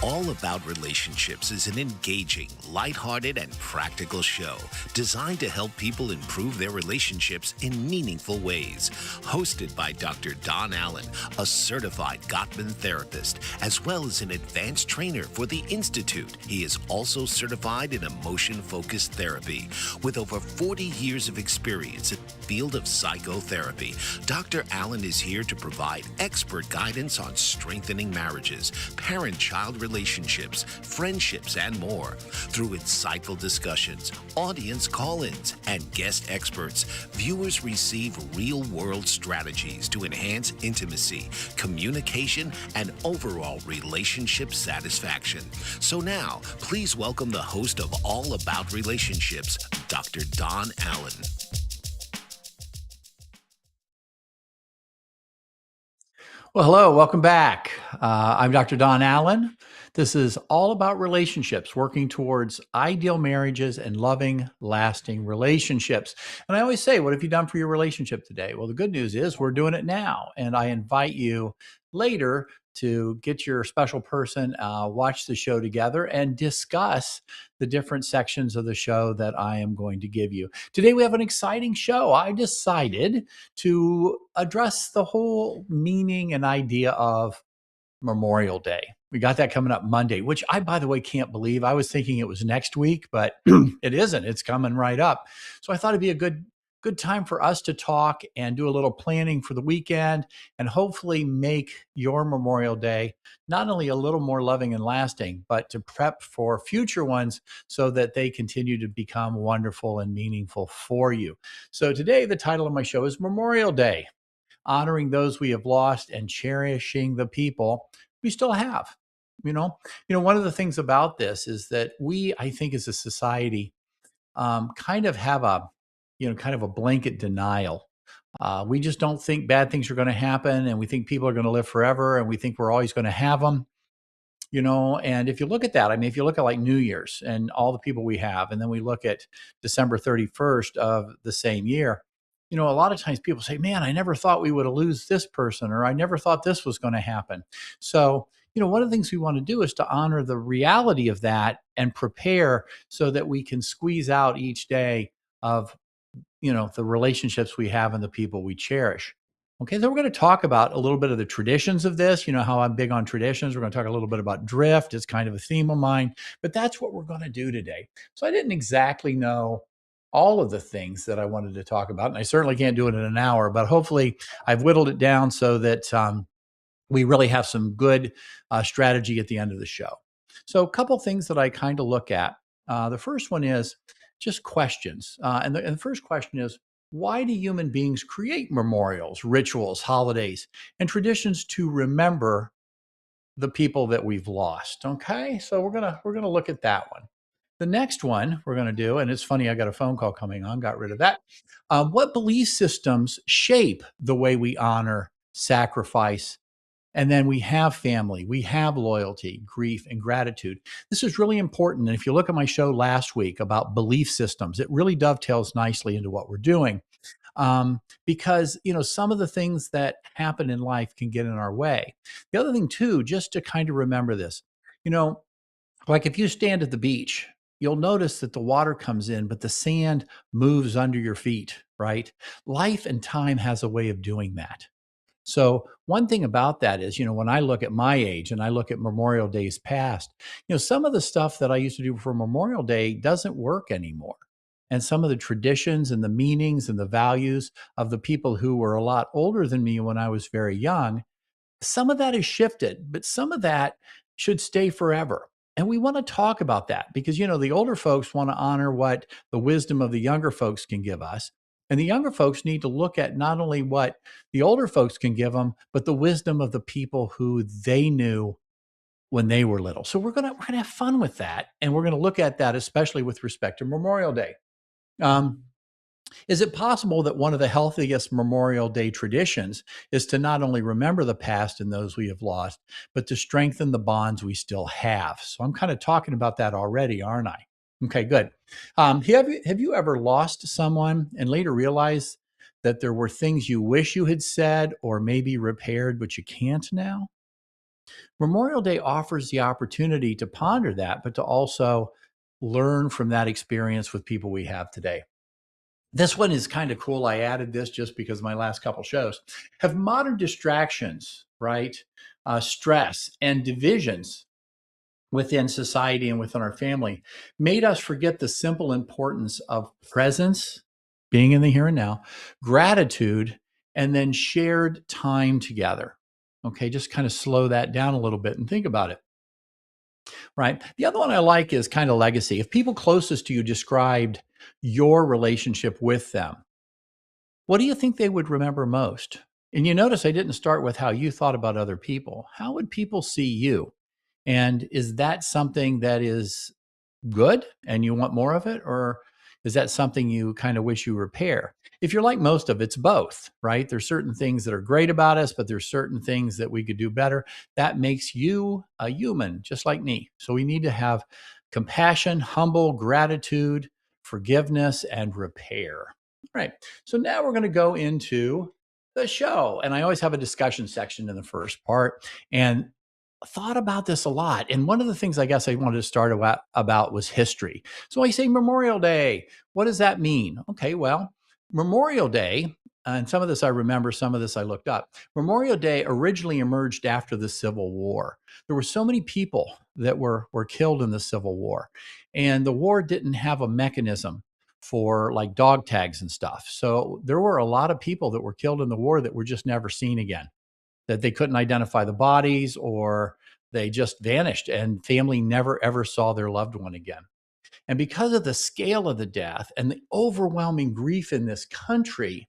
All About Relationships is an engaging, lighthearted, and practical show designed to help people improve their relationships in meaningful ways. Hosted by Dr. Don Allen, a certified Gottman therapist, as well as an advanced trainer for the Institute. He is also certified in emotion-focused therapy. With over 40 years of experience in the field of psychotherapy, Dr. Allen is here to provide expert guidance on strengthening marriages, parent-child relationships, friendships, and more. Through insightful discussions, audience call-ins, and guest experts, viewers receive real-world strategies to enhance intimacy, communication, and overall relationship satisfaction. So now, please welcome the host of All About Relationships, Dr. Don Allen. Well, hello, welcome back. I'm Dr. Don Allen. This is all about relationships, working towards ideal marriages and loving, lasting relationships. And I always say, what have you done for your relationship today? Well, the good news is we're doing it now. And I invite you later to get your special person, watch the show together, and discuss the different sections of the show that I am going to give you. Today, we have an exciting show. I decided to address the whole meaning and idea of Memorial Day. We got that coming up Monday, which I, by the way, can't believe. I was thinking it was next week, but it isn't. It's coming right up. So I thought it'd be a good time for us to talk and do a little planning for the weekend and hopefully make your Memorial Day not only a little more loving and lasting, but to prep for future ones so that they continue to become wonderful and meaningful for you. So today, the title of my show is Memorial Day, honoring those we have lost and cherishing the people we still have. One of the things about this is that we, I think, as a society, kind of have kind of a blanket denial. We just don't think bad things are going to happen, and we think people are going to live forever, and we think we're always going to have them. And if you look at that, I mean, if you look at like New Year's and all the people we have, and then we look at December 31st of the same year, a lot of times people say, man, I never thought we would lose this person, or I never thought this was going to happen. So, one of the things we want to do is to honor the reality of that and prepare so that we can squeeze out each day of, the relationships we have and the people we cherish. Okay, so we're going to talk about a little bit of the traditions of this. You know how I'm big on traditions. We're going to talk a little bit about drift. It's kind of a theme of mine, but that's what we're going to do today. So I didn't exactly know all of the things that I wanted to talk about, and I certainly can't do it in an hour, but hopefully I've whittled it down so that we really have some good strategy at the end of the show. So a couple things that I kind of look at. The first one is just questions. And the first question is, why do human beings create memorials, rituals, holidays, and traditions to remember the people that we've lost? Okay, so we're gonna look at that one. The next one we're gonna do, and it's funny, I got a phone call coming on, got rid of that. What belief systems shape the way we honor, sacrifice, and then we have family, we have loyalty, grief, and gratitude. This is really important. And if you look at my show last week about belief systems, it really dovetails nicely into what we're doing. Because, some of the things that happen in life can get in our way. The other thing, too, just to kind of remember this, like if you stand at the beach, you'll notice that the water comes in, but the sand moves under your feet, right? Life and time has a way of doing that. So one thing about that is, when I look at my age and I look at Memorial Days past, some of the stuff that I used to do for Memorial Day doesn't work anymore. And some of the traditions and the meanings and the values of the people who were a lot older than me when I was very young, some of that has shifted, but some of that should stay forever. And we want to talk about that because, the older folks want to honor what the wisdom of the younger folks can give us. And the younger folks need to look at not only what the older folks can give them, but the wisdom of the people who they knew when they were little. So we're gonna have fun with that, and we're gonna look at that, especially with respect to Memorial Day. Is it possible that one of the healthiest Memorial Day traditions is to not only remember the past and those we have lost, but to strengthen the bonds we still have? So I'm kind of talking about that already, aren't I? Okay, good. Have you ever lost someone and later realized that there were things you wish you had said or maybe repaired, but you can't now? Memorial Day offers the opportunity to ponder that, but to also learn from that experience with people we have today. This one is kind of cool. I added this just because my last couple shows have modern distractions, right? Stress and divisions within society and within our family made us forget the simple importance of presence, being in the here and now, gratitude, and then shared time together. Okay, just kind of slow that down a little bit and think about it, right? The other one I like is kind of legacy. If people closest to you described your relationship with them, what do you think they would remember most? And you notice I didn't start with how you thought about other people. How would people see you? And is that something that is good and you want more of it? Or is that something you kind of wish you repair? If you're like most of it's both, right? There's certain things that are great about us, but there's certain things that we could do better. That makes you a human, just like me. So we need to have compassion, humble gratitude, forgiveness, and repair. All right. So now we're going to go into the show. And I always have a discussion section in the first part. And thought about this a lot. And one of the things I guess I wanted to start about was history. So I say Memorial Day. What does that mean? Okay, well, Memorial Day, and some of this I remember, some of this I looked up. Memorial Day originally emerged after the Civil War. There were so many people that were killed in the Civil War, and the war didn't have a mechanism for like dog tags and stuff. So there were a lot of people that were killed in the war that were just never seen again, that they couldn't identify the bodies or they just vanished and family never ever saw their loved one again. And because of the scale of the death and the overwhelming grief in this country,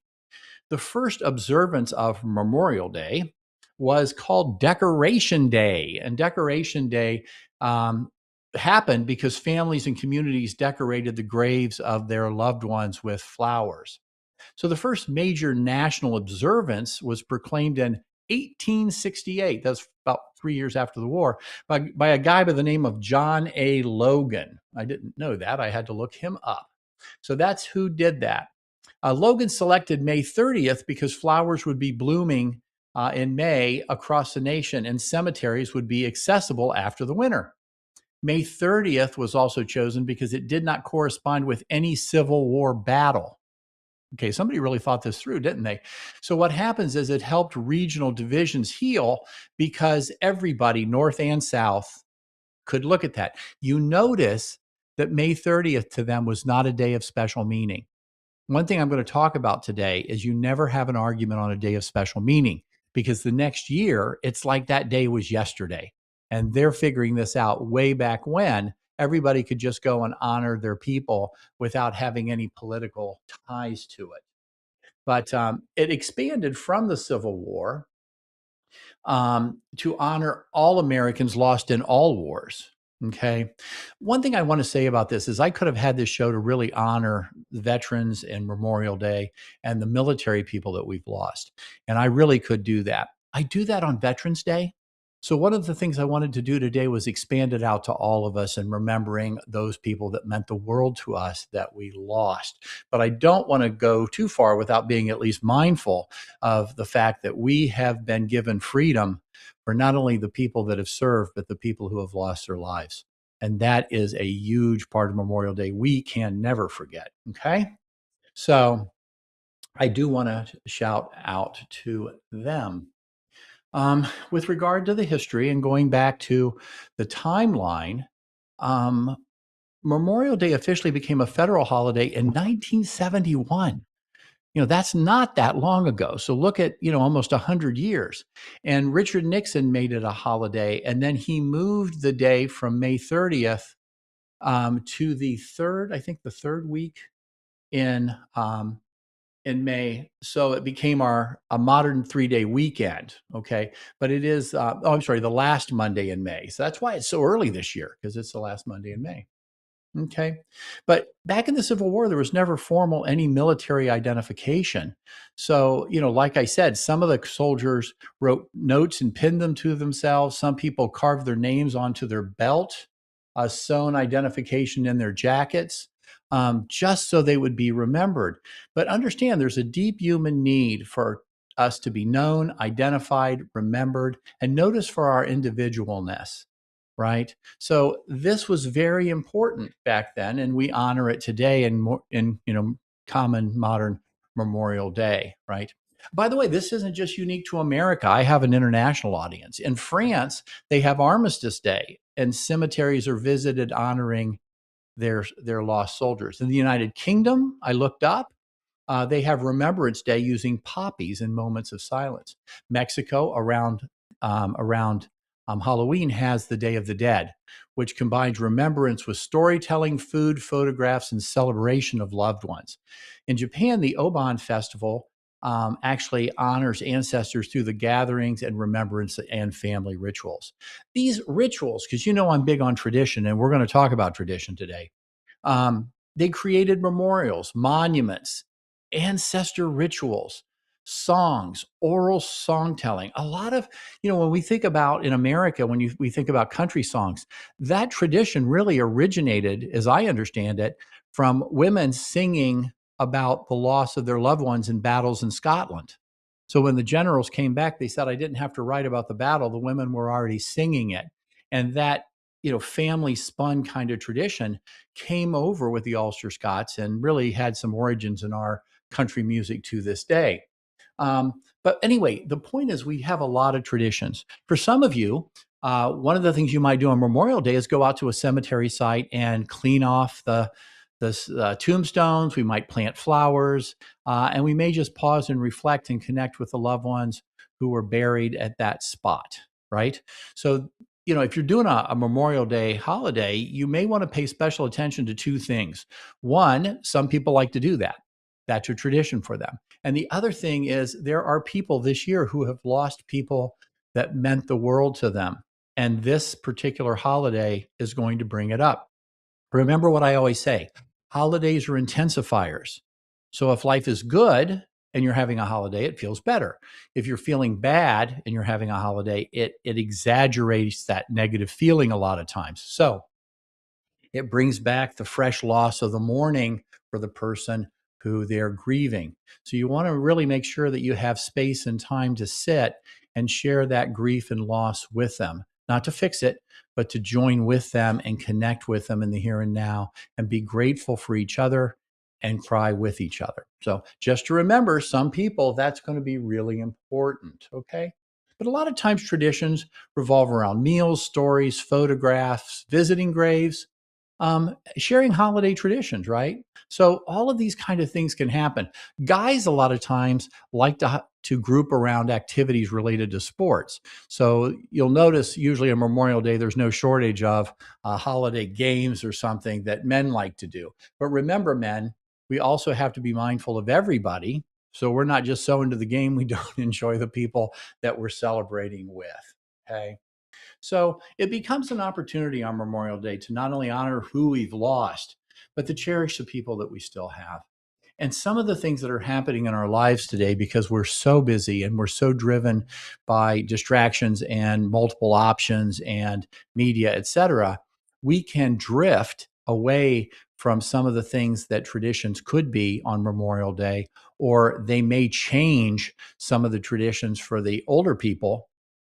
the first observance of Memorial Day was called Decoration Day. And Decoration Day happened because families and communities decorated the graves of their loved ones with flowers. So the first major national observance was proclaimed in 1868. That's about 3 years after the war, by a guy by the name of John A. Logan. I didn't know that. I had to look him up. So that's who did that. Logan selected May 30th because flowers would be blooming in May across the nation and cemeteries would be accessible after the winter. May 30th was also chosen because it did not correspond with any Civil War battle. Okay, somebody really thought this through, didn't they? So what happens is it helped regional divisions heal because everybody, North and South, could look at that. You notice that May 30th to them was not a day of special meaning. One thing I'm going to talk about today is you never have an argument on a day of special meaning, because the next year, it's like that day was yesterday. And they're figuring this out way back when everybody could just go and honor their people without having any political ties to it. But it expanded from the Civil War to honor all Americans lost in all wars. Okay. One thing I want to say about this is I could have had this show to really honor veterans and Memorial Day and the military people that we've lost. And I really could do that. I do that on Veterans Day. So one of the things I wanted to do today was expand it out to all of us and remembering those people that meant the world to us that we lost. But I don't want to go too far without being at least mindful of the fact that we have been given freedom for not only the people that have served, but the people who have lost their lives. And that is a huge part of Memorial Day we can never forget. Okay. So I do want to shout out to them. With regard to the history and going back to the timeline, um, Memorial Day officially became a federal holiday in 1971. That's not that long ago. So look at, almost 100 years. And Richard Nixon made it a holiday. And then he moved the day from May 30th to the third, I think the third week in May. So it became a modern 3-day weekend. Okay. But it is, I'm sorry, the last Monday in May. So that's why it's so early this year, because it's the last Monday in May. Okay. But back in the Civil War, there was never formal any military identification. So, like I said, some of the soldiers wrote notes and pinned them to themselves. Some people carved their names onto their belt, sewn identification in their jackets, just so they would be remembered. But understand there's a deep human need for us to be known, identified, remembered, and noticed for our individualness, right? So this was very important back then, and we honor it today in common modern Memorial Day, right? By the way, this isn't just unique to America. I have an international audience. In France, they have Armistice Day, and cemeteries are visited honoring their lost soldiers. In the United Kingdom, I looked up, they have Remembrance Day using poppies in moments of silence. Mexico, around Halloween, has the Day of the Dead, which combines remembrance with storytelling, food, photographs, and celebration of loved ones. In Japan, the Obon Festival actually honors ancestors through the gatherings and remembrance and family rituals. These rituals, because I'm big on tradition, and we're going to talk about tradition today. They created memorials, monuments, ancestor rituals, songs, oral song telling. A lot of, when we think about in America, we think about country songs, that tradition really originated, as I understand it, from women singing about the loss of their loved ones in battles in Scotland. So when the generals came back, they said, I didn't have to write about the battle. The women were already singing it. And that, family spun kind of tradition came over with the Ulster Scots and really had some origins in our country music to this day. But anyway, the point is we have a lot of traditions. For some of you, one of the things you might do on Memorial Day is go out to a cemetery site and clean off the tombstones. We might plant flowers, and we may just pause and reflect and connect with the loved ones who were buried at that spot, right? So, if you're doing a Memorial Day holiday, you may want to pay special attention to two things. One, some people like to do that. That's a tradition for them. And the other thing is there are people this year who have lost people that meant the world to them. And this particular holiday is going to bring it up. Remember what I always say, holidays are intensifiers. So if life is good and you're having a holiday, it feels better. If you're feeling bad and you're having a holiday, it exaggerates that negative feeling a lot of times. So it brings back the fresh loss of the mourning for the person who they're grieving. So you want to really make sure that you have space and time to sit and share that grief and loss with them, not to fix it, but to join with them and connect with them in the here and now and be grateful for each other and cry with each other. So just to remember, some people, that's going to be really important, okay? But a lot of times traditions revolve around meals, stories, photographs, visiting graves, sharing holiday traditions, right? So all of these kind of things can happen. Guys, a lot of times, like to group around activities related to sports. So you'll notice usually on Memorial Day, there's no shortage of holiday games or something that men like to do. But remember, men, we also have to be mindful of everybody. So we're not just so into the game, we don't enjoy the people that we're celebrating with. Okay. So it becomes an opportunity on Memorial Day to not only honor who we've lost, but to cherish the people that we still have. And some of the things that are happening in our lives today, because we're so busy and we're so driven by distractions and multiple options and media, et cetera, we can drift away from some of the things that traditions could be on Memorial Day, or they may change some of the traditions for the older people,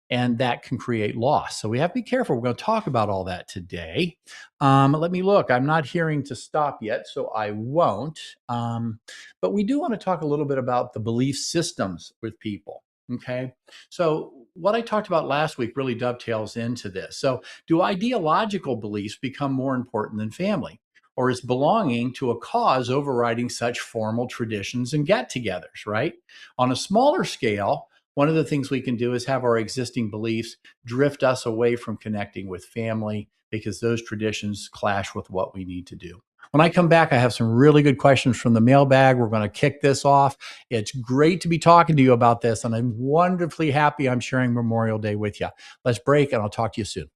and that can create loss. So we have to be careful. We're going to talk about all that today. Let me look. I'm not hearing to stop yet, so I won't. But we do want to talk a little bit about the belief systems with people. Okay. So what I talked about last week really dovetails into this. So do ideological beliefs become more important than family? Or is belonging to a cause overriding such formal traditions and get togethers, right? On a smaller scale, one of the things we can do is have our existing beliefs drift us away from connecting with family because those traditions clash with what we need to do. When I come back, I have some really good questions from the mailbag. We're going to kick this off. It's great to be talking to you about this, and I'm wonderfully happy I'm sharing Memorial Day with you. Let's break, and I'll talk to you soon.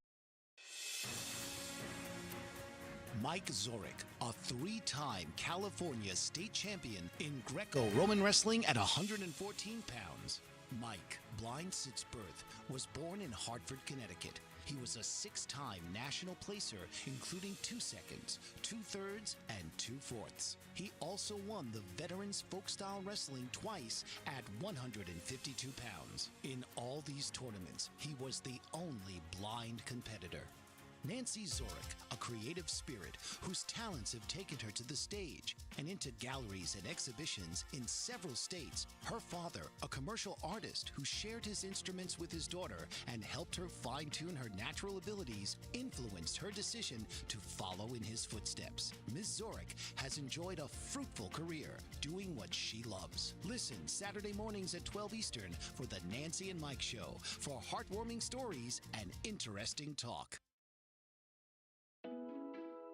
Mike Zorich, a three-time California state champion in Greco-Roman wrestling at 114 pounds. Mike, blind since birth, was born in Hartford, Connecticut. He was a 6-time national placer, including 2 seconds, 2/3, and 2/4. He also won the Veterans Folk-Style Wrestling twice at 152 pounds. In all these tournaments, he was the only blind competitor. Nancy Zorick, a creative spirit whose talents have taken her to the stage and into galleries and exhibitions in several states. Her father, a commercial artist who shared his instruments with his daughter and helped her fine-tune her natural abilities, influenced her decision to follow in his footsteps. Ms. Zorick has enjoyed a fruitful career doing what she loves. Listen Saturday mornings at 12 Eastern for the Nancy and Mike Show for heartwarming stories and interesting talk.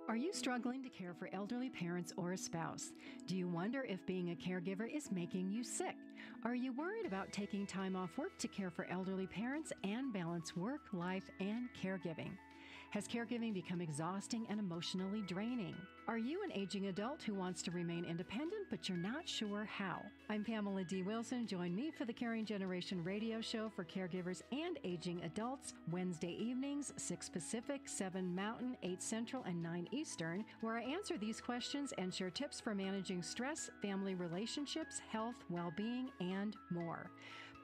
Are you struggling to care for elderly parents or a spouse? Do you wonder if being a caregiver is making you sick? Are you worried about taking time off work to care for elderly parents and balance work, life, and caregiving? Has caregiving become exhausting and emotionally draining? Are you an aging adult who wants to remain independent, but you're not sure how? I'm Pamela D. Wilson. Join me for the Caring Generation radio show for caregivers and aging adults, Wednesday evenings, 6 Pacific, 7 Mountain, 8 Central, and 9 Eastern, where I answer these questions and share tips for managing stress, family relationships, health, well-being, and more.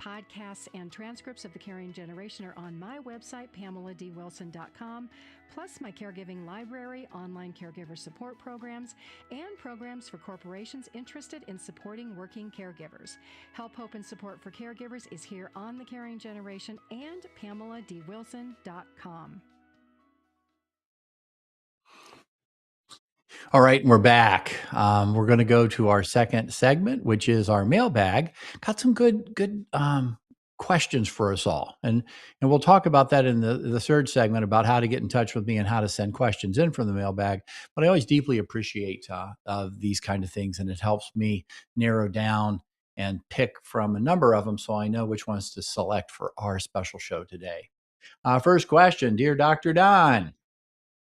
Podcasts and transcripts of The Caring Generation are on my website, PamelaDWilson.com, plus my caregiving library, online caregiver support programs, and programs for corporations interested in supporting working caregivers. Help, hope, and support for caregivers is here on The Caring Generation and PamelaDWilson.com. All right, and we're back. We're going to go to our second segment, which is our mailbag. Got some good questions for us all, and we'll talk about that in the third segment about how to get in touch with me and how to send questions in from the mailbag. But I always deeply appreciate these kind of things, and it helps me narrow down and pick from a number of them so I know which ones to select for our special show today. First question, dear Dr. Don.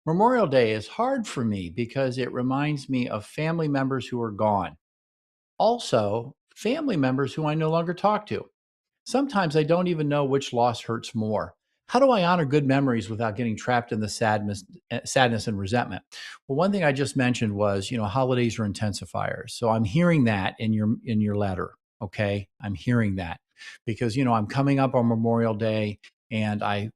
Memorial Day is hard for me because it reminds me of family members who are gone. Also, family members who I no longer talk to. Sometimes I don't even know which loss hurts more. How do I honor good memories without getting trapped in the sadness and resentment? Well, one thing I just mentioned was, holidays are intensifiers. So I'm hearing that in your letter. Okay, I'm hearing that because I'm coming up on Memorial Day, and I've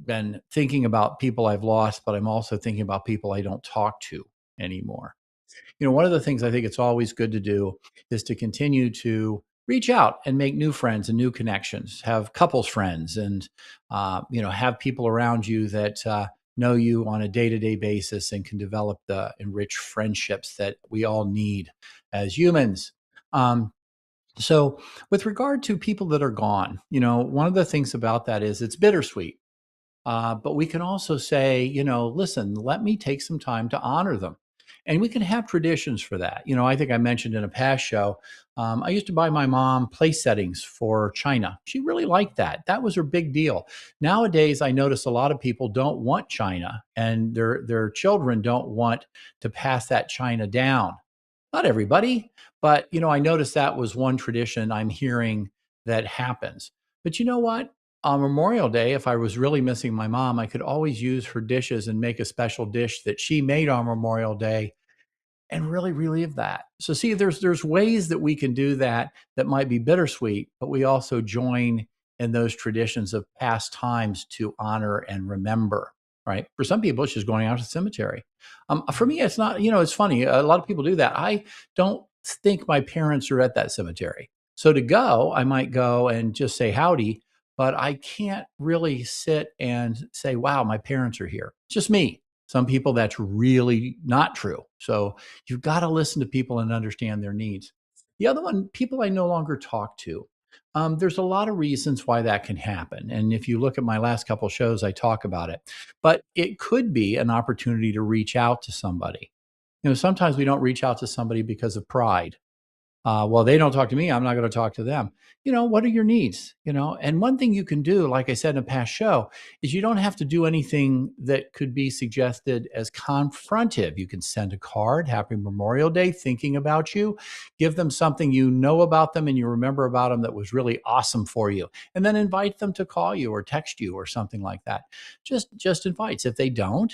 been thinking about people I've lost, but I'm also thinking about people I don't talk to anymore. One of the things I think it's always good to do is to continue to reach out and make new friends and new connections, have couples friends, and have people around you that know you on a day-to-day basis and can develop the enriched friendships that we all need as humans. So with regard to people that are gone, one of the things about that is it's bittersweet. But we can also say, listen, let me take some time to honor them. And we can have traditions for that. I think I mentioned in a past show, I used to buy my mom place settings for china. She really liked that. That was her big deal. Nowadays, I notice a lot of people don't want china, and their children don't want to pass that china down. Not everybody, but I noticed that was one tradition I'm hearing that happens. But you know what? On Memorial Day, if I was really missing my mom, I could always use her dishes and make a special dish that she made on Memorial Day and really relive that. So see, there's ways that we can do that might be bittersweet, but we also join in those traditions of past times to honor and remember. Right. For some people, it's just going out to the cemetery. For me, it's not, it's funny. A lot of people do that. I don't think my parents are at that cemetery. So to go, I might go and just say howdy, but I can't really sit and say, wow, my parents are here. It's just me. Some people, that's really not true. So you've got to listen to people and understand their needs. The other one, people I no longer talk to. There's a lot of reasons why that can happen. And if you look at my last couple of shows, I talk about it. But it could be an opportunity to reach out to somebody. Sometimes we don't reach out to somebody because of pride. Well, they don't talk to me, I'm not going to talk to them. What are your needs? And one thing you can do, like I said in a past show, is you don't have to do anything that could be suggested as confrontive. You can send a card, Happy Memorial Day, thinking about you, give them something you know about them and you remember about them that was really awesome for you, and then invite them to call you or text you or something like that. Just invites. If they don't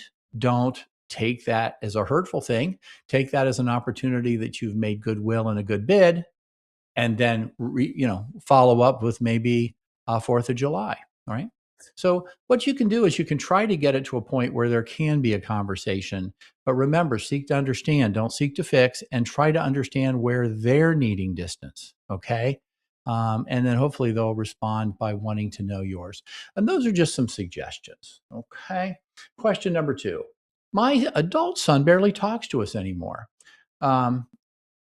take that as a hurtful thing. Take that as an opportunity that you've made goodwill and a good bid, and then follow up with maybe 4th of July. All right. So what you can do is you can try to get it to a point where there can be a conversation. But remember, seek to understand, don't seek to fix, and try to understand where they're needing distance. Okay. And then hopefully they'll respond by wanting to know yours. And those are just some suggestions. Okay. Question number 2. My adult son barely talks to us anymore. Um,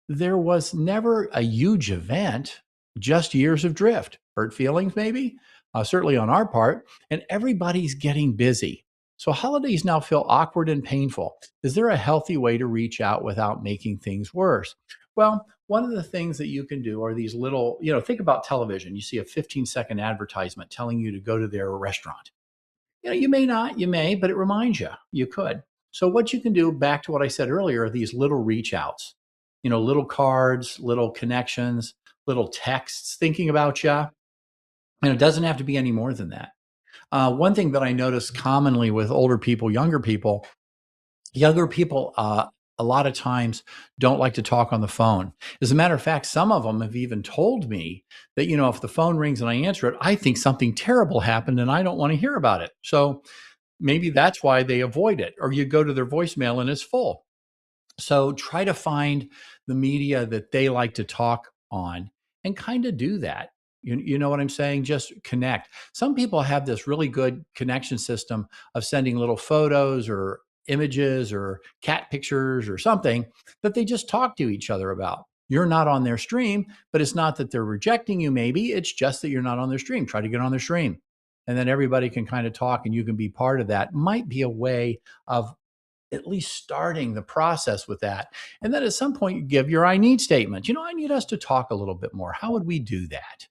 there was never a huge event, just years of drift, hurt feelings, maybe, certainly on our part, and everybody's getting busy. So holidays now feel awkward and painful. Is there a healthy way to reach out without making things worse? Well, one of the things that you can do are these little, think about television. You see a 15-second advertisement telling you to go to their restaurant. You may not, you may, but it reminds you, you could. So what you can do, back to what I said earlier, are these little reach outs, little cards, little connections, little texts thinking about you. And it doesn't have to be any more than that. One thing that I notice commonly with older people, younger people, a lot of times don't like to talk on the phone. As a matter of fact, some of them have even told me that, if the phone rings and I answer it, I think something terrible happened and I don't want to hear about it. So maybe that's why they avoid it. Or you go to their voicemail and it's full. So try to find the media that they like to talk on and kind of do that. You know what I'm saying? Just connect. Some people have this really good connection system of sending little photos or images or cat pictures or something that they just talk to each other about. You're not on their stream, but it's not that they're rejecting you, maybe. It's just that you're not on their stream. Try to get on their stream. And then everybody can kind of talk and you can be part of that. Might be a way of at least starting the process with that. And then at some point, you give your I need statement. I need us to talk a little bit more. How would we do that?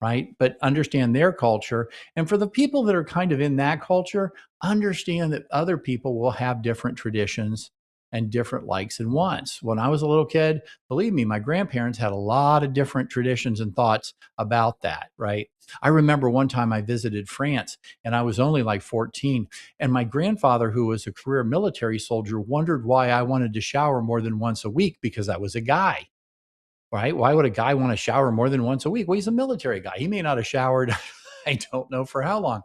Right? But understand their culture. And for the people that are kind of in that culture, understand that other people will have different traditions and different likes and wants. When I was a little kid, believe me, my grandparents had a lot of different traditions and thoughts about that, right? I remember one time I visited France and I was only like 14. And my grandfather, who was a career military soldier, wondered why I wanted to shower more than once a week because I was a guy. Right? Why would a guy want to shower more than once a week? Well, he's a military guy. He may not have showered, I don't know for how long.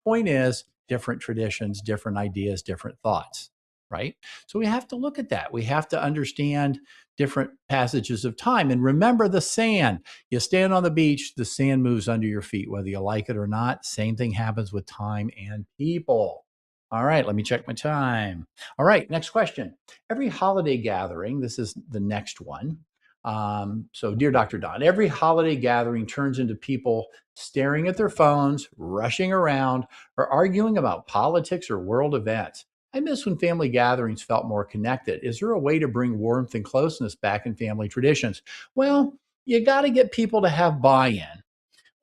Point is, different traditions, different ideas, different thoughts, right? So we have to look at that. We have to understand different passages of time. And remember the sand. You stand on the beach, the sand moves under your feet, whether you like it or not. Same thing happens with time and people. All right, let me check my time. All right, next question. Every holiday gathering, this is the next one. So, dear Dr. Don, every holiday gathering turns into people staring at their phones, rushing around, or arguing about politics or world events. I miss when family gatherings felt more connected. Is there a way to bring warmth and closeness back in family traditions? Well, you got to get people to have buy in.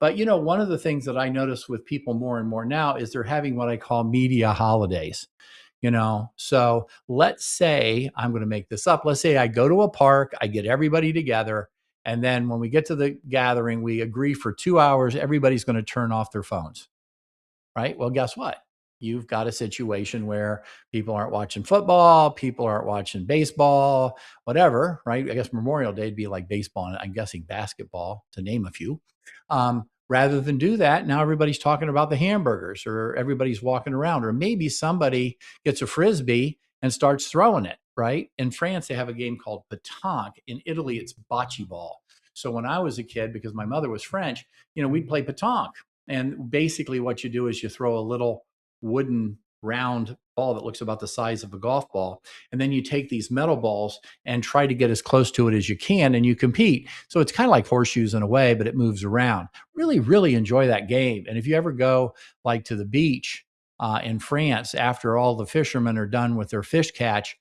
But, one of the things that I notice with people more and more now is they're having what I call media holidays. So let's say, I'm going to make this up. Let's say I go to a park, I get everybody together. And then when we get to the gathering, we agree for 2 hours, everybody's going to turn off their phones. Right? Well, guess what? You've got a situation where people aren't watching football, people aren't watching baseball, whatever, right? I guess Memorial Day would be like baseball and I'm guessing basketball, to name a few. Rather than do that, now everybody's talking about the hamburgers or everybody's walking around, or maybe somebody gets a Frisbee and starts throwing it, right? In France, they have a game called pétanque. In Italy, it's bocce ball. So when I was a kid, because my mother was French, we'd play pétanque. And basically what you do is you throw a little wooden round ball that looks about the size of a golf ball. And then you take these metal balls and try to get as close to it as you can and you compete. So it's kind of like horseshoes in a way, but it moves around. Really, really enjoy that game. And if you ever go like to the beach in France, after all the fishermen are done with their fish catch,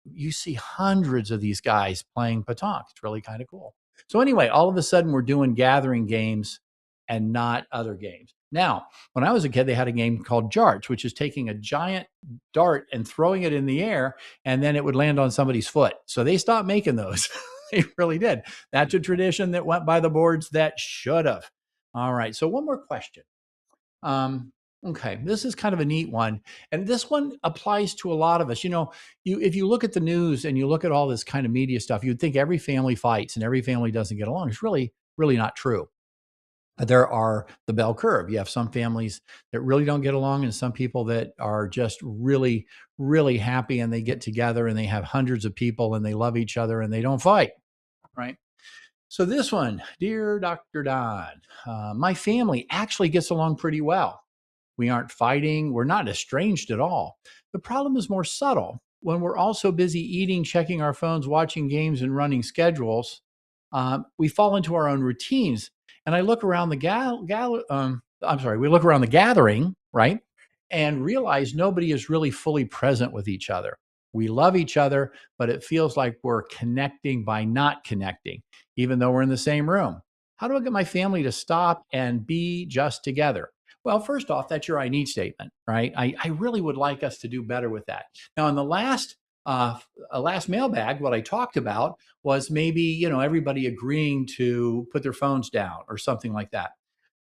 you see hundreds of these guys playing pétanque. It's really kind of cool. So anyway, all of a sudden we're doing gathering games and not other games. Now, when I was a kid, they had a game called Jarts, which is taking a giant dart and throwing it in the air, and then it would land on somebody's foot. So they stopped making those. They really did. That's a tradition that went by the boards that should have. All right. So one more question. Okay, this is kind of a neat one, and this one applies to a lot of us. If you look at the news and you look at all this kind of media stuff, you'd think every family fights and every family doesn't get along. It's really, really not true. There are the bell curve. You have some families that really don't get along, and some people that are just really, really happy, and they get together and they have hundreds of people and they love each other and they don't fight, right? So this one, dear Dr. Don, my family actually gets along pretty well. We aren't fighting. We're not estranged at all. The problem is more subtle. When we're all so busy eating, checking our phones, watching games, and running schedules, we fall into our own routines. And I look around we look around the gathering, right, and realize nobody is really fully present with each other. We love each other, but it feels like we're connecting by not connecting, even though we're in the same room. How do I get my family to stop and be just together? Well, first off, that's your I need statement, right? I really would like us to do better with that. Now, in the last mailbag, what I talked about was maybe, everybody agreeing to put their phones down or something like that.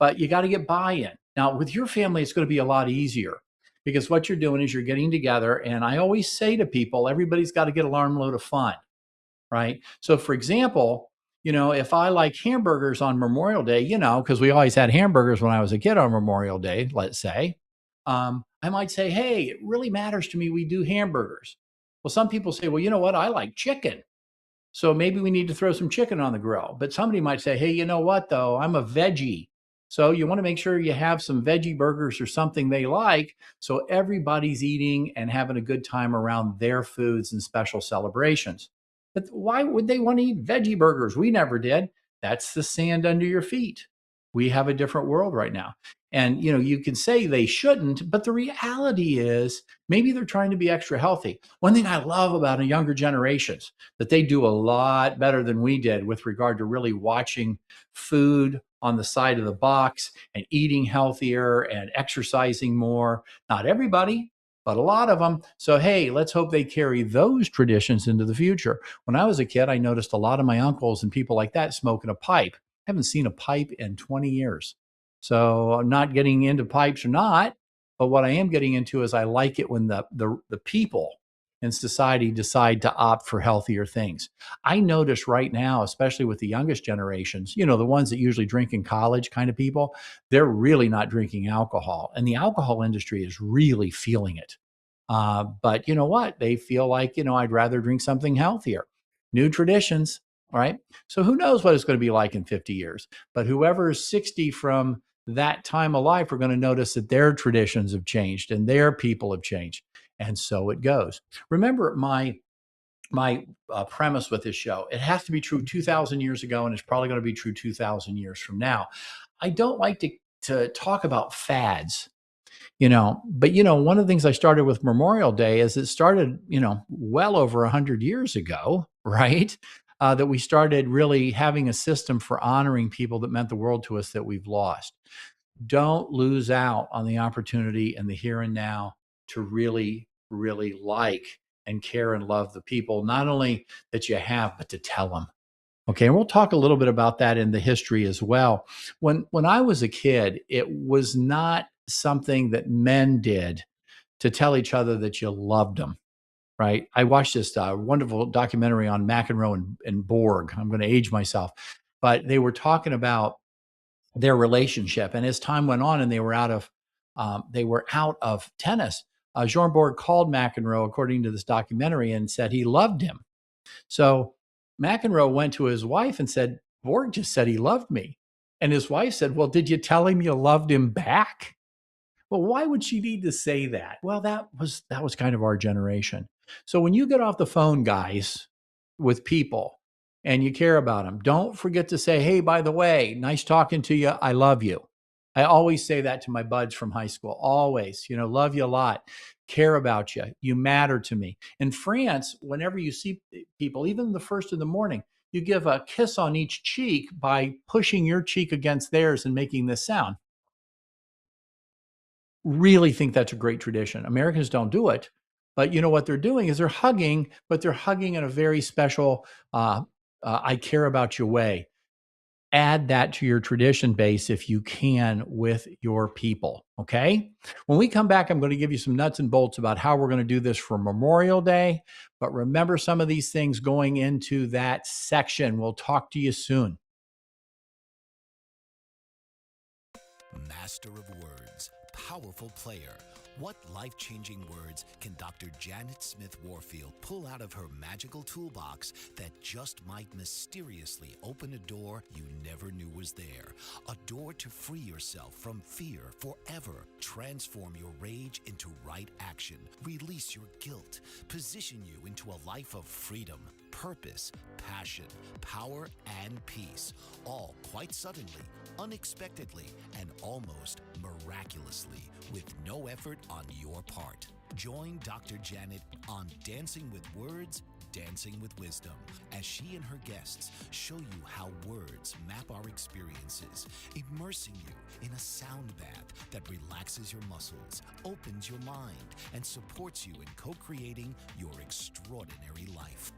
But you got to get buy-in. Now, with your family, it's going to be a lot easier because what you're doing is you're getting together. And I always say to people, everybody's got to get an armload of fun, right? So, for example, if I like hamburgers on Memorial Day, because we always had hamburgers when I was a kid on Memorial Day, let's say, I might say, hey, it really matters to me we do hamburgers. Well, some people say, well, you know what? I like chicken. So maybe we need to throw some chicken on the grill. But somebody might say, hey, you know what, though? I'm a veggie. So you want to make sure you have some veggie burgers or something they like. So everybody's eating and having a good time around their foods and special celebrations. But why would they want to eat veggie burgers? We never did. That's the sand under your feet. We have a different world right now. And, you can say they shouldn't, but the reality is maybe they're trying to be extra healthy. One thing I love about the younger generations, that they do a lot better than we did with regard to really watching food on the side of the box and eating healthier and exercising more. Not everybody, but a lot of them. So, hey, let's hope they carry those traditions into the future. When I was a kid, I noticed a lot of my uncles and people like that smoking a pipe. I haven't seen a pipe in 20 years. So I'm not getting into pipes or not, but what I am getting into is I like it when the people in society decide to opt for healthier things. I notice right now, especially with the youngest generations, the ones that usually drink in college kind of people, they're really not drinking alcohol. And the alcohol industry is really feeling it. But you know what? They feel like, I'd rather drink something healthier. New traditions, all right? So who knows what it's going to be like in 50 years? But whoever is 60 from that time of life are going to notice that their traditions have changed and their people have changed. And so it goes. Remember my premise with this show, it has to be true 2,000 years ago, and it's probably going to be true 2,000 years from now. I don't like to talk about fads, but one of the things I started with Memorial Day is it started, well over 100 years ago, right? That we started really having a system for honoring people that meant the world to us that we've lost. Don't lose out on the opportunity in the here and now to really, really like and care and love the people, not only that you have, but to tell them. Okay, and we'll talk a little bit about that in the history as well. When I was a kid, it was not something that men did to tell each other that you loved them, right? I watched this wonderful documentary on McEnroe and Borg. I'm going to age myself, but they were talking about their relationship, and as time went on, and they were out of tennis. Jean Borg called McEnroe, according to this documentary, and said he loved him. So McEnroe went to his wife and said, Borg just said he loved me. And his wife said, well, did you tell him you loved him back? Well, why would she need to say that? Well, that was kind of our generation. So when you get off the phone, guys, with people and you care about them, don't forget to say, hey, by the way, nice talking to you. I love you. I always say that to my buds from high school. Always, love you a lot, care about you. You matter to me. In France, whenever you see people, even the first in the morning, you give a kiss on each cheek by pushing your cheek against theirs and making this sound. Really think that's a great tradition. Americans don't do it, but you know what they're doing is they're hugging, but they're hugging in a very special, I care about you way. Add that to your tradition base if you can with your people. Okay. When we come back, I'm going to give you some nuts and bolts about how we're going to do this for Memorial Day. But remember some of these things going into that section. We'll talk to you soon. Master of words, powerful player. What life-changing words can Dr. Janet Smith Warfield pull out of her magical toolbox that just might mysteriously open a door you never knew was there? A door to free yourself from fear forever. Transform your rage into right action. Release your guilt. Position you into a life of freedom, purpose, passion, power, and peace. All quite suddenly, unexpectedly, and almost miraculously, with no effort on your part. Join Dr. Janet on Dancing with Words, Dancing with Wisdom, as she and her guests show you how words map our experiences, immersing you in a sound bath that relaxes your muscles, opens your mind, and supports you in co-creating your extraordinary life.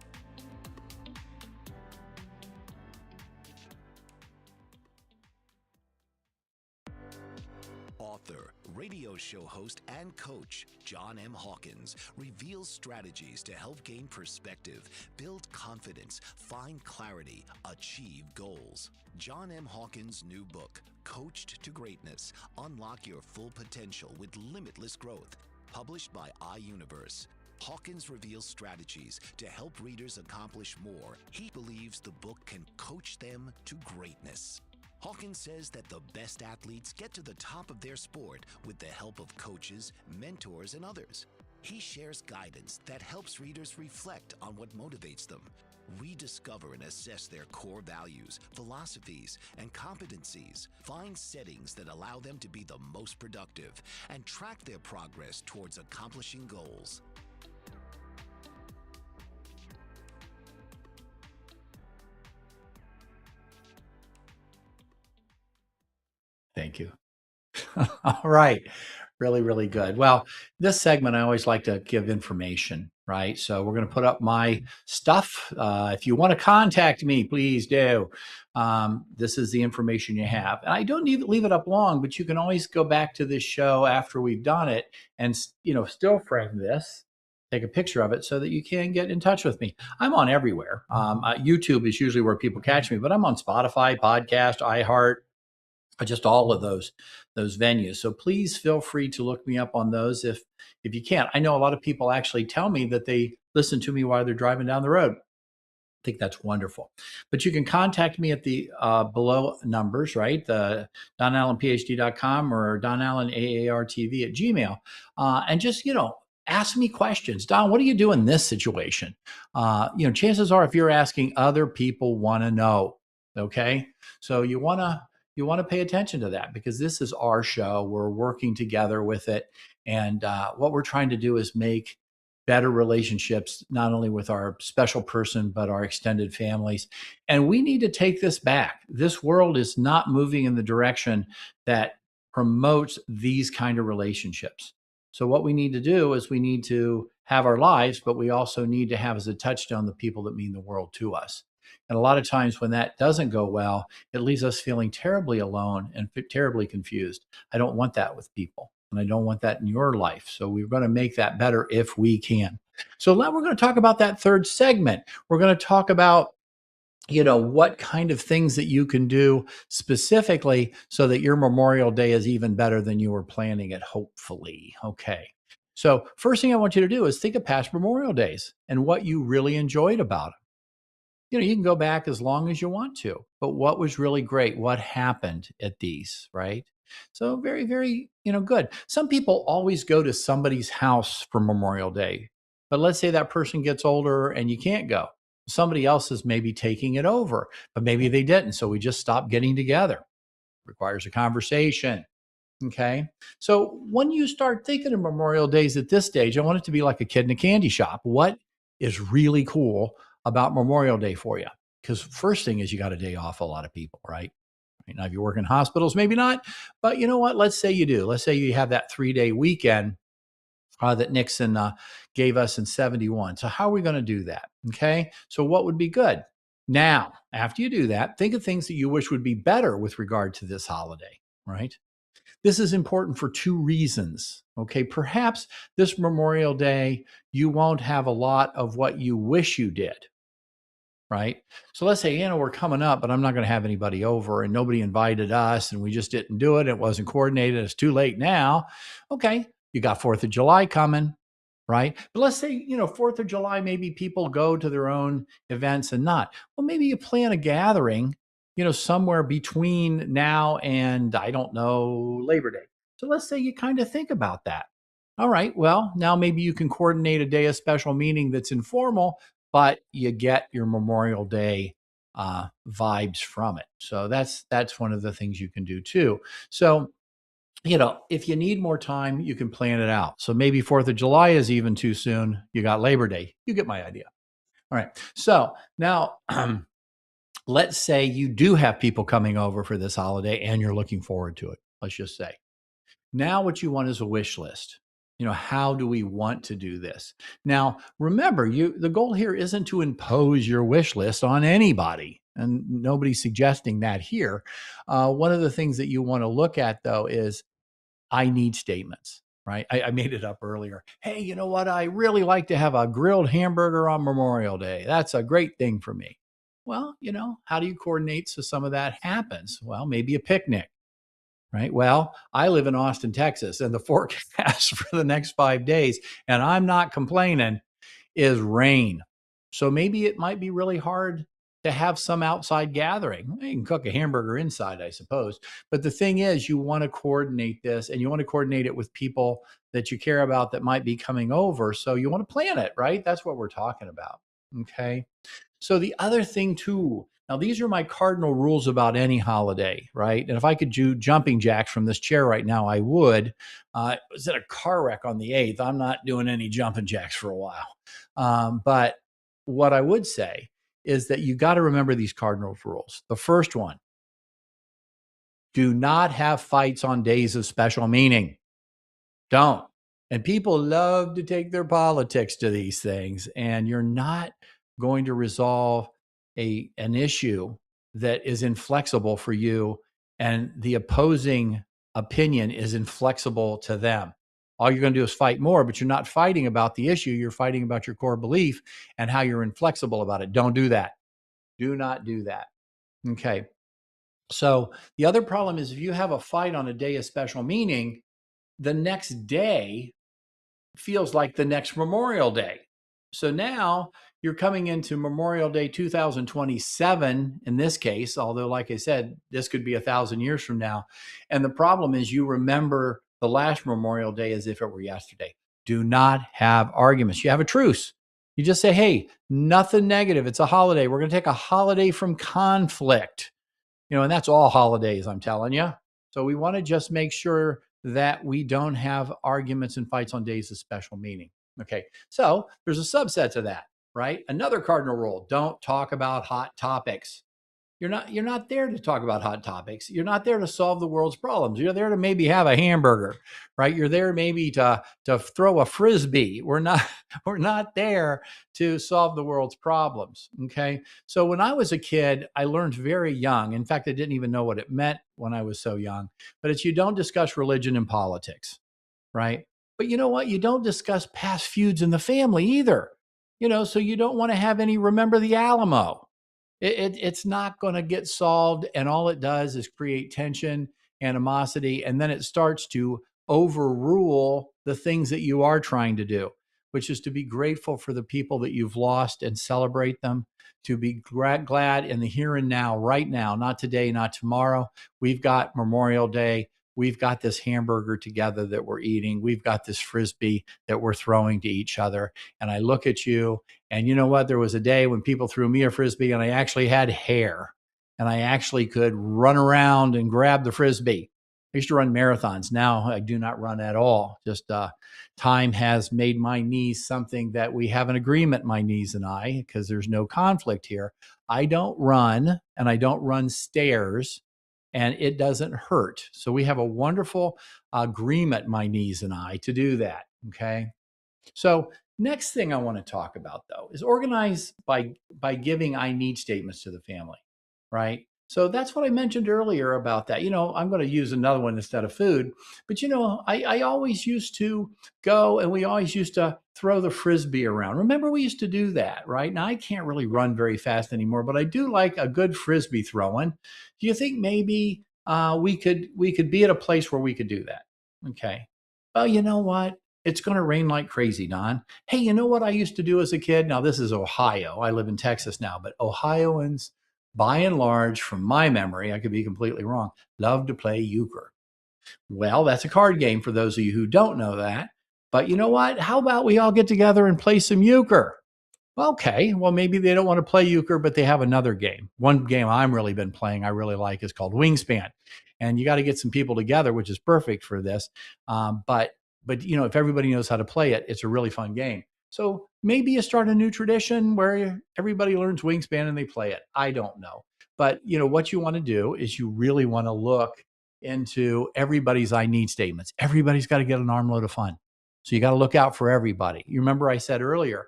Author, radio show host, and coach John M. Hawkins reveals strategies to help gain perspective, build confidence, find clarity, achieve goals. John M. Hawkins' new book, Coached to Greatness, Unlock Your Full Potential with Limitless Growth, published by iUniverse. Hawkins reveals strategies to help readers accomplish more. He believes the book can coach them to greatness. Hawkins says that the best athletes get to the top of their sport with the help of coaches, mentors, and others. He shares guidance that helps readers reflect on what motivates them, rediscover and assess their core values, philosophies, and competencies, find settings that allow them to be the most productive, and track their progress towards accomplishing goals. Thank you. All right. Really, really good. Well, this segment, I always like to give information, right? So we're going to put up my stuff. If you want to contact me, please do. This is the information you have. And I don't need to leave it up long, but you can always go back to this show after we've done it and, still frame this, take a picture of it so that you can get in touch with me. I'm on everywhere. YouTube is usually where people catch me, but I'm on Spotify, podcast, iHeart, just all of those venues. So please feel free to look me up on those if you can. I know a lot of people actually tell me that they listen to me while they're driving down the road. I think that's wonderful. But you can contact me at the below numbers, right? The DonAllenPhD.com or DonAllenAARTV at Gmail. And just, ask me questions. Don, what do you do in this situation? Chances are if you're asking, other people want to know. Okay. So you want to pay attention to that because this is our show. We're working together with it. And what we're trying to do is make better relationships, not only with our special person, but our extended families. And we need to take this back. This world is not moving in the direction that promotes these kind of relationships. So what we need to do is we need to have our lives, but we also need to have as a touchstone the people that mean the world to us. And a lot of times when that doesn't go well, it leaves us feeling terribly alone and terribly confused. I don't want that with people, and I don't want that in your life. So we're going to make that better if we can. So now we're going to talk about that third segment. We're going to talk about what kind of things that you can do specifically so that your Memorial Day is even better than you were planning it, hopefully. Okay. So first thing I want you to do is think of past Memorial Days and what you really enjoyed about them. You can go back as long as you want to, but what was really great? What happened at these, right? So very, very, good. Some people always go to somebody's house for Memorial Day, but let's say that person gets older and you can't go. Somebody else is maybe taking it over, but maybe they didn't. So we just stopped getting together. Requires a conversation. Okay. So when you start thinking of Memorial Days at this stage, I want it to be like a kid in a candy shop. What is really cool about Memorial Day for you? Because first thing is you got a day off, a lot of people, right? Now, if you work in hospitals, maybe not. But you know what? Let's say you do. Let's say you have that 3-day weekend that Nixon gave us in 71. So how are we going to do that? Okay. So what would be good? Now, after you do that, think of things that you wish would be better with regard to this holiday, right? This is important for 2 reasons. Okay. Perhaps this Memorial Day, you won't have a lot of what you wish you did, right? So let's say, we're coming up, but I'm not going to have anybody over and nobody invited us and we just didn't do it. It wasn't coordinated. It's too late now. Okay. You got 4th of July coming, right? But let's say, 4th of July, maybe people go to their own events and not. Well, maybe you plan a gathering, somewhere between now and, I don't know, Labor Day. So let's say you kind of think about that. All right, well, now maybe you can coordinate a day of special meeting that's informal, but you get your Memorial Day vibes from it. So that's one of the things you can do too. So, if you need more time, you can plan it out. So maybe 4th of July is even too soon. You got Labor Day. You get my idea. All right. So now let's say you do have people coming over for this holiday and you're looking forward to it. Let's just say. Now what you want is a wish list. How do we want to do this? Now, remember, the goal here isn't to impose your wish list on anybody. And nobody's suggesting that here. One of the things that you want to look at, though, is I need statements, right? I made it up earlier. Hey, you know what? I really like to have a grilled hamburger on Memorial Day. That's a great thing for me. Well, how do you coordinate so some of that happens? Well, maybe a picnic, right? Well, I live in Austin, Texas, and the forecast for the next 5 days, and I'm not complaining, is rain. So maybe it might be really hard to have some outside gathering. You can cook a hamburger inside, I suppose. But the thing is, you want to coordinate this and you want to coordinate it with people that you care about that might be coming over. So you want to plan it, right? That's what we're talking about. Okay. So the other thing too, now these are my cardinal rules about any holiday, right? And if I could do jumping jacks from this chair right now, I would. I was in a car wreck on the 8th. I'm not doing any jumping jacks for a while. But what I would say is that you got to remember these cardinal rules. The first one, do not have fights on days of special meaning. Don't. And people love to take their politics to these things, and you're not going to resolve an issue that is inflexible for you, and the opposing opinion is inflexible to them. All you're going to do is fight more, but you're not fighting about the issue. You're fighting about your core belief and how you're inflexible about it. Don't do that. Do not do that. Okay. So the other problem is if you have a fight on a day of special meaning, the next day feels like the next Memorial Day. So now you're coming into Memorial Day 2027 in this case, although like I said, this could be 1,000 years from now. And the problem is you remember the last Memorial Day as if it were yesterday. Do not have arguments. You have a truce. You just say, hey, nothing negative. It's a holiday. We're going to take a holiday from conflict. And that's all holidays, I'm telling you. So we want to just make sure that we don't have arguments and fights on days of special meaning. Okay, so there's a subset to that, right? Another cardinal rule, don't talk about hot topics. You're not there to talk about hot topics. You're not there to solve the world's problems. You're there to maybe have a hamburger, right? You're there maybe to throw a frisbee. We're not there to solve the world's problems. Okay. So when I was a kid, I learned very young. In fact, I didn't even know what it meant when I was so young, but it's you don't discuss religion and politics, right? But you know what? You don't discuss past feuds in the family either. So you don't want to have any remember the Alamo. It's not going to get solved. And all it does is create tension, animosity, and then it starts to overrule the things that you are trying to do, which is to be grateful for the people that you've lost and celebrate them, to be glad in the here and now, right now, not today, not tomorrow. We've got Memorial Day. We've got this hamburger together that we're eating. We've got this frisbee that we're throwing to each other. And I look at you, and you know what? There was a day when people threw me a frisbee and I actually had hair and I actually could run around and grab the frisbee. I used to run marathons. Now I do not run at all. Just time has made my knees something that we have an agreement, my knees and I, because there's no conflict here. I don't run, and I don't run stairs, and it doesn't hurt. So we have a wonderful agreement, my knees and I, to do that. Okay. So next thing I want to talk about though is organize by giving I need statements to the family, right? So that's what I mentioned earlier about that. I'm going to use another one instead of food, but I always used to go and we always used to throw the frisbee around. Remember, we used to do that, right? Now I can't really run very fast anymore, but I do like a good frisbee throwing. Do you think maybe we could be at a place where we could do that? Okay. Well, you know what? It's going to rain like crazy, Don. Hey, you know what I used to do as a kid? Now, this is Ohio. I live in Texas now, but Ohioans, by and large, from my memory, I could be completely wrong, love to play euchre. Well, that's a card game for those of you who don't know that. But you know what? How about we all get together and play some euchre? Okay, well, maybe they don't want to play euchre, but they have another game. One game I'm really been playing, I really like, is called Wingspan, and you got to get some people together, which is perfect for this. But if everybody knows how to play it, it's a really fun game. So maybe you start a new tradition where everybody learns Wingspan and they play it. I don't know, but what you want to do is you really want to look into everybody's I need statements. Everybody's got to get an armload of fun. So you got to look out for everybody. You remember I said earlier,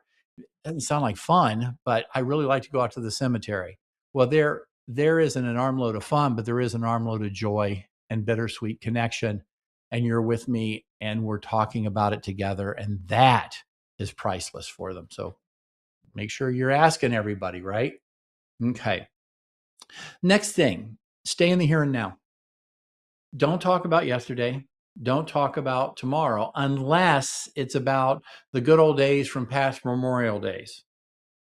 doesn't sound like fun, but I really like to go out to the cemetery. Well, there isn't an armload of fun, but there is an armload of joy and bittersweet connection. And you're with me and we're talking about it together. And that is priceless for them. So make sure you're asking everybody, right? Okay. Next thing, stay in the here and now. Don't talk about yesterday. Don't talk about tomorrow unless it's about the good old days from past Memorial Days,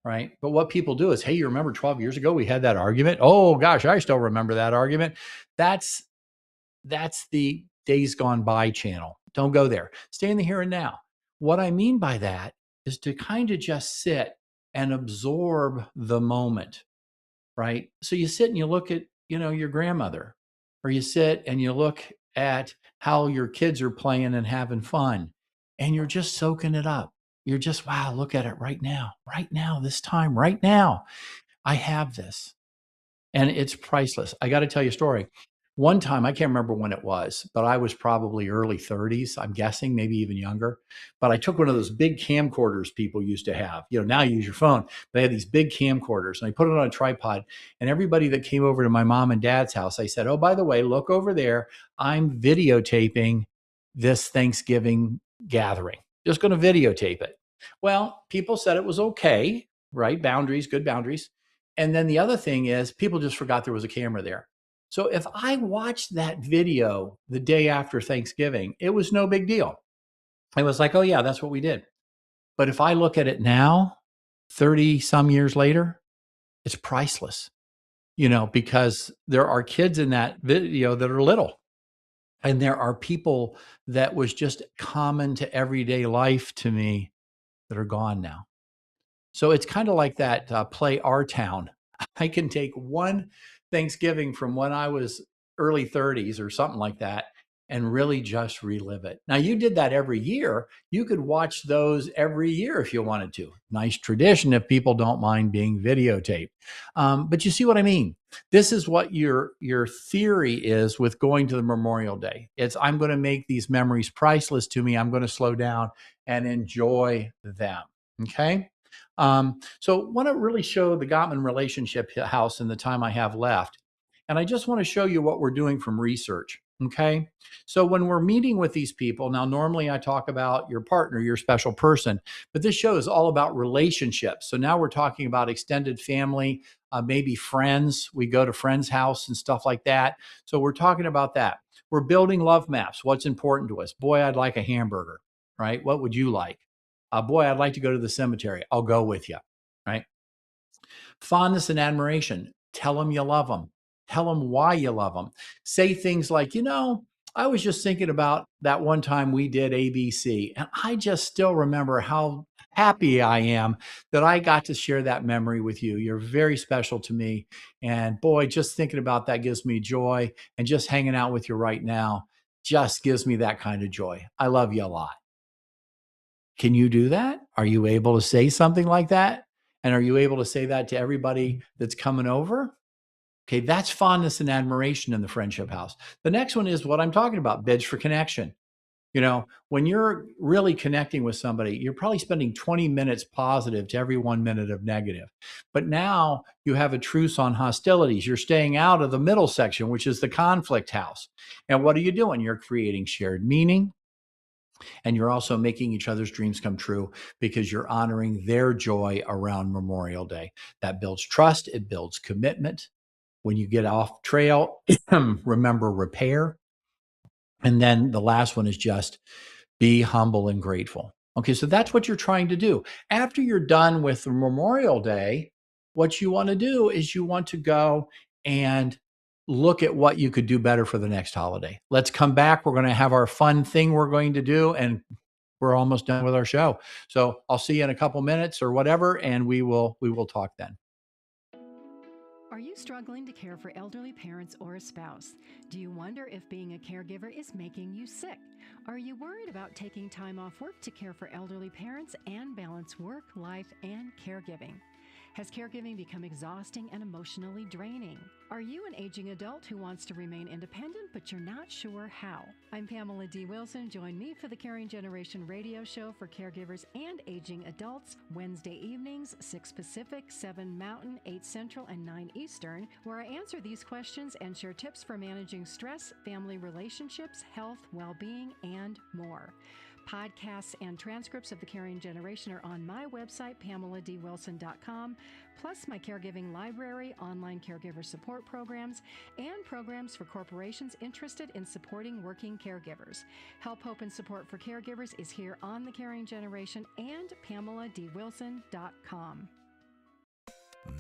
right? But what people do is, hey, you remember 12 years ago we had that argument? Oh gosh, I still remember that argument. That's the days gone by channel. Don't go there. Stay in the here and now. What I mean by that is to kind of just sit and absorb the moment, right? So you sit and you look at, your grandmother, or you sit and you look at how your kids are playing and having fun, and you're just soaking it up. You're just, wow, look at it right now, this time, right now. I have this, and it's priceless. I got to tell you a story. One time, I can't remember when it was, but I was probably early 30s, I'm guessing, maybe even younger. But I took one of those big camcorders people used to have. Now you use your phone. They had these big camcorders, and I put it on a tripod. And everybody that came over to my mom and dad's house, I said, oh, by the way, look over there. I'm videotaping this Thanksgiving gathering. Just going to videotape it. Well, people said it was okay, right? Boundaries, good boundaries. And then the other thing is people just forgot there was a camera there. So if I watched that video the day after Thanksgiving, it was no big deal. It was like, oh yeah, that's what we did. But if I look at it now, 30 some years later, it's priceless, because there are kids in that video that are little. And there are people that was just common to everyday life to me that are gone now. So it's kind of like that play Our Town. I can take one Thanksgiving from when I was early 30s or something like that and really just relive it. Now, you did that every year. You could watch those every year if you wanted to. Nice tradition if people don't mind being videotaped. But you see what I mean? This is what your theory is with going to the Memorial Day. It's, I'm going to make these memories priceless to me. I'm going to slow down and enjoy them. Okay? So want to really show the Gottman Relationship House in the time I have left. And I just want to show you what we're doing from research. Okay. So when we're meeting with these people, now normally I talk about your partner, your special person, but this show is all about relationships. So now we're talking about extended family, maybe friends. We go to friends' house and stuff like that. So we're talking about that. We're building love maps. What's important to us? Boy, I'd like a hamburger, right? What would you like? Boy, I'd like to go to the cemetery. I'll go with you, right? Fondness and admiration. Tell them you love them. Tell them why you love them. Say things like, I was just thinking about that one time we did ABC, and I just still remember how happy I am that I got to share that memory with you. You're very special to me. And boy, just thinking about that gives me joy. And just hanging out with you right now just gives me that kind of joy. I love you a lot. Can you do that? Are you able to say something like that? And are you able to say that to everybody that's coming over? Okay, that's fondness and admiration in the friendship house. The next one is what I'm talking about, beds for connection. When you're really connecting with somebody, you're probably spending 20 minutes positive to every 1 minute of negative. But now you have a truce on hostilities. You're staying out of the middle section, which is the conflict house. And what are you doing? You're creating shared meaning. And you're also making each other's dreams come true because you're honoring their joy around Memorial Day. That builds trust. It builds commitment. When you get off trail, remember repair. And then the last one is just be humble and grateful. Okay, so that's what you're trying to do. After you're done with Memorial Day, what you want to do is you want to go and look at what you could do better for the next holiday. Let's come back. We're going to have our fun thing we're going to do, and we're almost done with our show. So I'll see you in a couple minutes or whatever, and we will talk then. Are you struggling to care for elderly parents or a spouse? Do you wonder if being a caregiver is making you sick? Are you worried about taking time off work to care for elderly parents and balance work, life, and caregiving? Has caregiving become exhausting and emotionally draining? Are you an aging adult who wants to remain independent, but you're not sure how? I'm Pamela D. Wilson. Join me for the Caring Generation radio show for caregivers and aging adults, Wednesday evenings, 6 Pacific, 7 Mountain, 8 Central, and 9 Eastern, where I answer these questions and share tips for managing stress, family relationships, health, well-being, and more. Podcasts and transcripts of The Caring Generation are on my website, PamelaDWilson.com, plus my caregiving library, online caregiver support programs, and programs for corporations interested in supporting working caregivers. Help, hope, and support for caregivers is here on The Caring Generation and PamelaDWilson.com.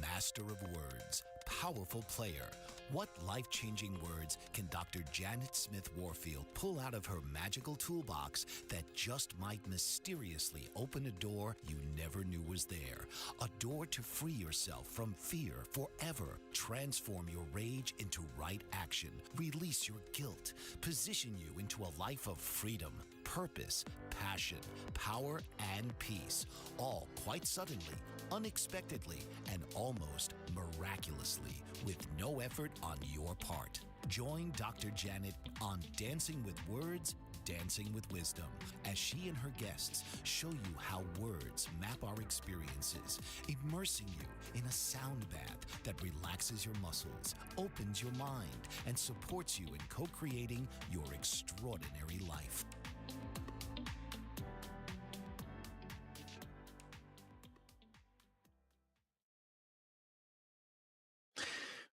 Master of words, powerful player. What life-changing words can Dr. Janet Smith Warfield pull out of her magical toolbox that just might mysteriously open a door you never knew was there? A door to free yourself from fear forever. Transform your rage into right action. Release your guilt. Position you into a life of freedom, purpose, passion, power, and peace. All quite suddenly, unexpectedly, and almost miraculously, with no effort on your part. Join Dr. Janet on Dancing with Words, Dancing with Wisdom, as she and her guests show you how words map our experiences, immersing you in a sound bath that relaxes your muscles, opens your mind, and supports you in co-creating your extraordinary life.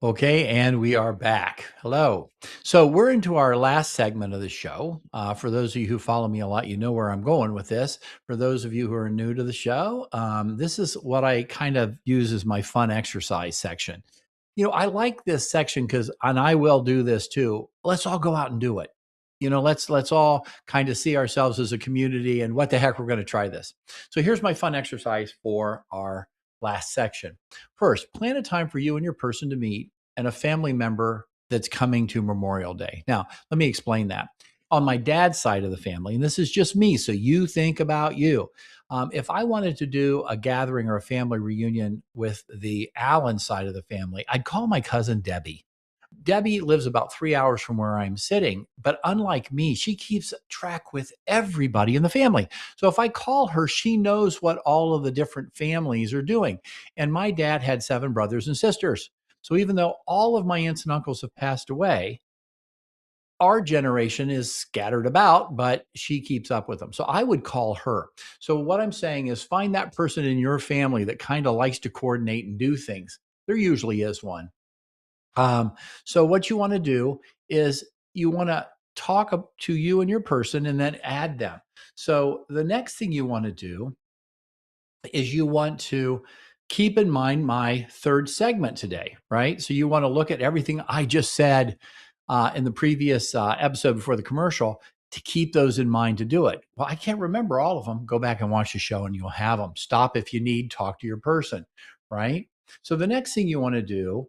Okay, and we are back. Hello. So we're into our last segment of the show. For those of you who follow me a lot, you know where I'm going with this. For those of you who are new to the show, this is what I kind of use as my fun exercise section. I like this section because, and I will do this too. Let's all go out and do it. Let's all kind of see ourselves as a community and what the heck, we're going to try this. So here's my fun exercise for our last section. First, plan a time for you and your person to meet and a family member that's coming to Memorial Day. Now, let me explain that. On my dad's side of the family, and this is just me, so you think about you. If I wanted to do a gathering or a family reunion with the Allen side of the family, I'd call my cousin Debbie. Debbie lives about 3 hours from where I'm sitting, but unlike me, she keeps track with everybody in the family. So if I call her, she knows what all of the different families are doing. And my dad had 7 brothers and sisters. So even though all of my aunts and uncles have passed away, our generation is scattered about, but she keeps up with them. So I would call her. So what I'm saying is find that person in your family that kind of likes to coordinate and do things. There usually is one. So what you want to do is you want to talk to you and your person and then add them. So the next thing you want to do is you want to keep in mind my third segment today, right? So you want to look at everything I just said in the previous episode before the commercial to keep those in mind to do it. Well, I can't remember all of them. Go back and watch the show and you'll have them. Stop if you need, talk to your person, right? So the next thing you want to do,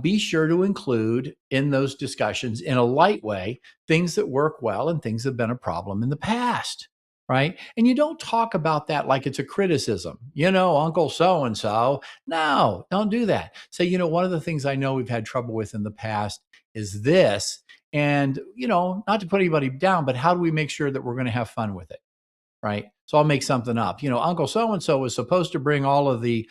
be sure to include in those discussions in a light way things that work well and things that have been a problem in the past, right? And you don't talk about that like it's a criticism, Uncle so and so. No, don't do that. Say, one of the things I know we've had trouble with in the past is this. And, not to put anybody down, but how do we make sure that we're going to have fun with it? Right. So I'll make something up. Uncle so and so was supposed to bring all of the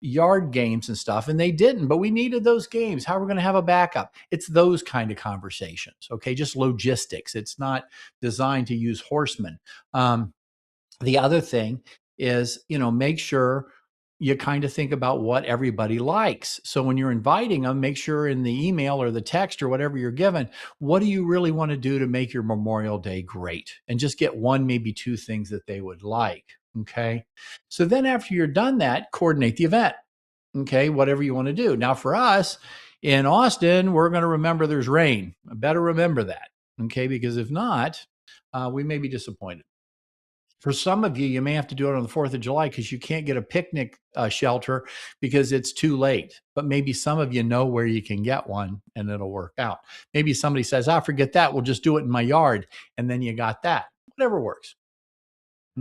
yard games and stuff, and they didn't, but we needed those games. How are we going to have a backup? It's those kind of conversations. Okay. Just logistics. It's not designed to use horsemen. The other thing is, make sure you kind of think about what everybody likes. So when you're inviting them, make sure in the email or the text or whatever you're given, what do you really want to do to make your Memorial Day great? And just get one, maybe two things that they would like. Okay. So then after you're done that, coordinate the event. Okay. Whatever you want to do. Now for us in Austin, we're going to remember there's rain. I better remember that. Okay. Because if not, we may be disappointed. For some of you, you may have to do it on the 4th of July because you can't get a picnic shelter because it's too late. But maybe some of you know where you can get one and it'll work out. Maybe somebody says, forget that. We'll just do it in my yard. And then you got that. Whatever works.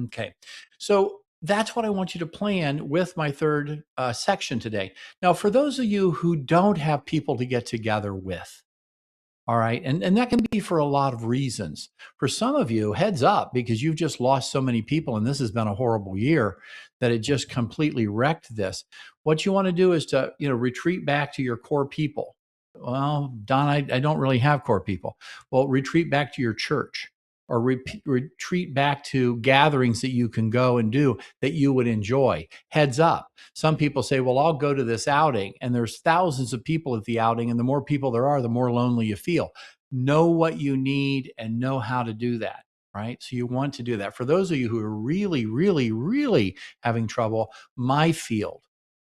Okay. So that's what I want you to plan with my third section today. Now, for those of you who don't have people to get together with, all right. And that can be for a lot of reasons. For some of you, heads up, because you've just lost so many people and this has been a horrible year that it just completely wrecked this. What you want to do is to, retreat back to your core people. Well, Don, I don't really have core people. Well, retreat back to your church or retreat back to gatherings that you can go and do that you would enjoy. Heads up. Some people say, well, I'll go to this outing and there's thousands of people at the outing. And the more people there are, the more lonely you feel. Know what you need and know how to do that, right? So you want to do that. For those of you who are really, really, really having trouble, my field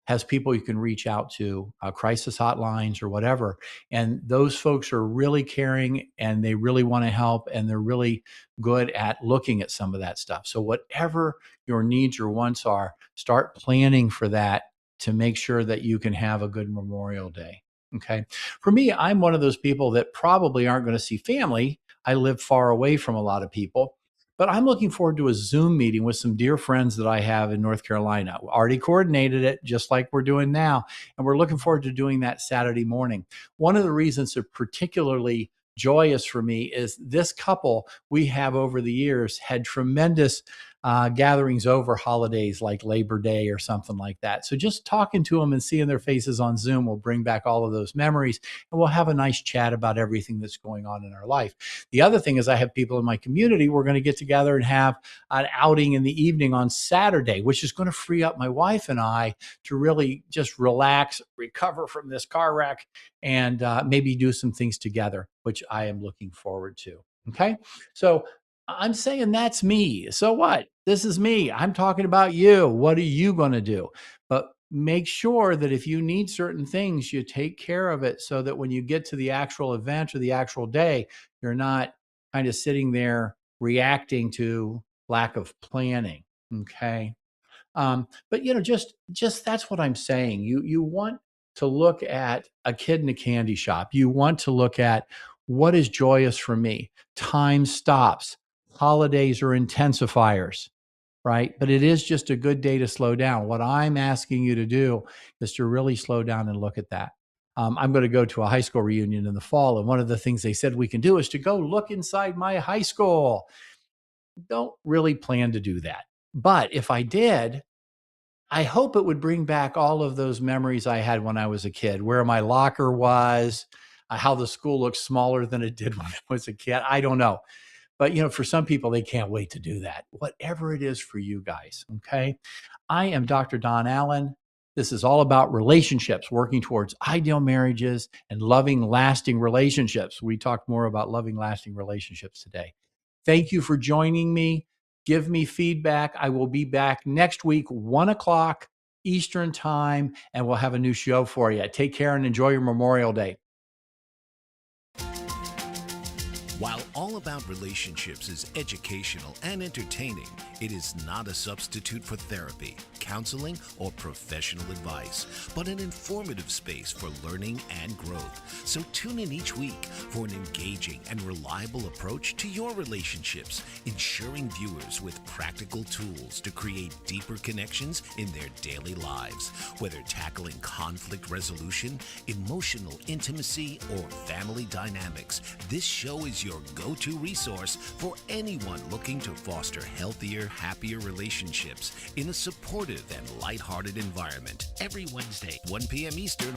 has people you can reach out to, crisis hotlines or whatever. And those folks are really caring and they really want to help and they're really good at looking at some of that stuff. So whatever your needs or wants are, start planning for that to make sure that you can have a good Memorial Day. Okay. For me, I'm one of those people that probably aren't going to see family. I live far away from a lot of people. But I'm looking forward to a Zoom meeting with some dear friends that I have in North Carolina. We already coordinated it just like we're doing now. And we're looking forward to doing that Saturday morning. One of the reasons they're particularly joyous for me is this couple we have over the years had tremendous gatherings over holidays like Labor Day or something like that. So just talking to them and seeing their faces on Zoom will bring back all of those memories and we'll have a nice chat about everything that's going on in our life. The other thing is I have people in my community. We're going to get together and have an outing in the evening on Saturday, which is going to free up my wife and I to really just relax, recover from this car wreck, and maybe do some things together, which I am looking forward to. Okay. So I'm saying that's me. So what? This is me. I'm talking about you. What are you going to do? But make sure that if you need certain things, you take care of it so that when you get to the actual event or the actual day, you're not kind of sitting there reacting to lack of planning. Okay. But just that's what I'm saying. You want to look at a kid in a candy shop. You want to look at what is joyous for me. Time stops. Holidays are intensifiers, right? But it is just a good day to slow down. What I'm asking you to do is to really slow down and look at that. I'm going to go to a high school reunion in the fall. And one of the things they said we can do is to go look inside my high school. Don't really plan to do that. But if I did, I hope it would bring back all of those memories I had when I was a kid, where my locker was, how the school looked smaller than it did when I was a kid. I don't know. But, for some people, they can't wait to do that. Whatever it is for you guys, okay? I am Dr. Don Allen. This is all about relationships, working towards ideal marriages and loving, lasting relationships. We talked more about loving, lasting relationships today. Thank you for joining me. Give me feedback. I will be back next week, 1 o'clock Eastern time, and we'll have a new show for you. Take care and enjoy your Memorial Day. While All About Relationships is educational and entertaining, it is not a substitute for therapy, counseling, or professional advice, but an informative space for learning and growth. So tune in each week for an engaging and reliable approach to your relationships, ensuring viewers with practical tools to create deeper connections in their daily lives. Whether tackling conflict resolution, emotional intimacy, or family dynamics, this show is your go-to resource for anyone looking to foster healthier, happier relationships in a supportive and lighthearted environment. Every Wednesday, 1 p.m. Eastern.